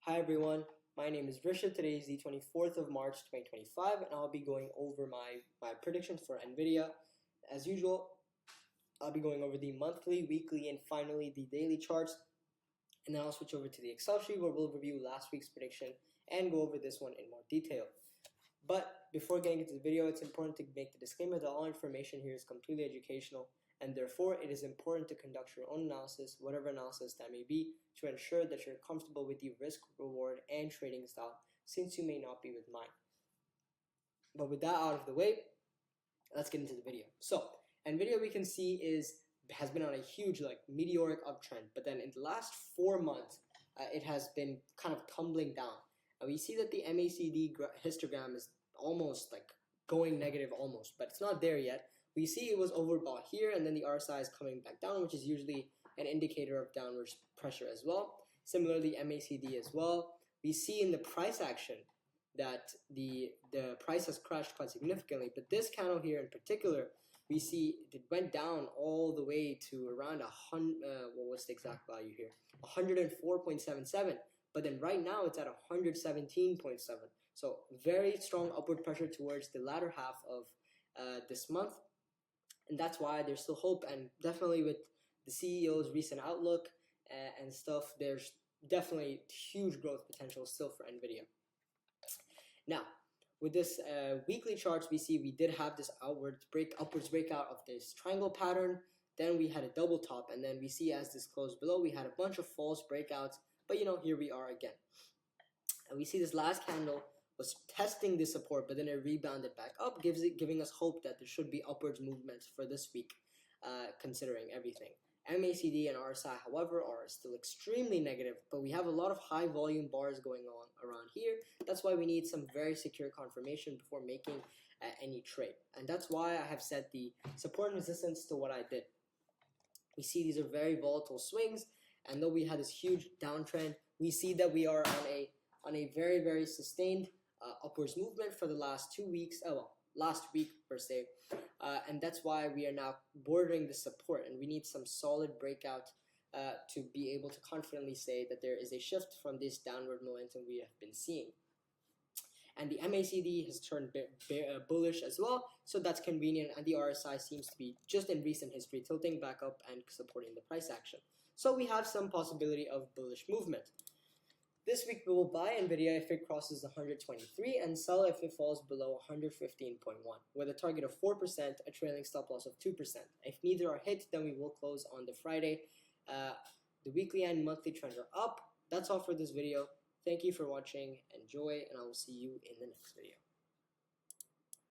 Hi everyone, my name is Risha. Today is the 24th of March 2025 and I'll be going over my predictions for Nvidia. As usual, I'll be going over the monthly, weekly, and finally the daily charts, and then I'll switch over to the Excel sheet where we'll review last week's prediction and go over this one in more detail. But before getting into the video, it's important to make the disclaimer that all information here is completely educational, and therefore it is important to conduct your own analysis, whatever analysis that may be, to ensure that you're comfortable with the risk, reward, and trading style, since you may not be with mine. But with that out of the way, let's get into the video. So Nvidia, we can see, has been on a huge meteoric uptrend, but then in the last 4 months, it has been kind of tumbling down. We see that the MACD histogram is almost going negative almost, but it's not there yet. We see it was overbought here, and then the RSI is coming back down, which is usually an indicator of downward pressure as well. Similarly, MACD as well. We see in the price action that the price has crashed quite significantly, but this candle here in particular, we see it went down all the way to around what was the exact value here? 104.77. But then right now it's at 117.7. So very strong upward pressure towards the latter half of this month. And that's why there's still hope, and definitely with the CEO's recent outlook and stuff, there's definitely huge growth potential still for Nvidia. Now, with this weekly charts, we see we did have this upwards breakout of this triangle pattern. Then we had a double top, and then we see as this closed below, we had a bunch of false breakouts. But here we are again. And we see this last candle was testing this support, but then it rebounded back up, giving us hope that there should be upwards movements for this week, considering everything. MACD and RSI, however, are still extremely negative, but we have a lot of high volume bars going on around here. That's why we need some very secure confirmation before making any trade. And that's why I have set the support and resistance to what I did. We see these are very volatile swings, and though we had this huge downtrend, we see that we are on a very, very sustained upwards movement for the last 2 weeks. Last week per se, and that's why we are now bordering the support, and we need some solid breakout to be able to confidently say that there is a shift from this downward momentum we have been seeing. And the MACD has turned bullish as well, so that's convenient, and the RSI seems to be, just in recent history, tilting back up and supporting the price action. So we have some possibility of bullish movement. This week we will buy Nvidia if it crosses 123 and sell if it falls below 115.1 with a target of 4%, a trailing stop loss of 2%. If neither are hit, then we will close on the Friday. The weekly and monthly trends are up. That's all for this video. Thank you for watching. Enjoy, and I will see you in the next video.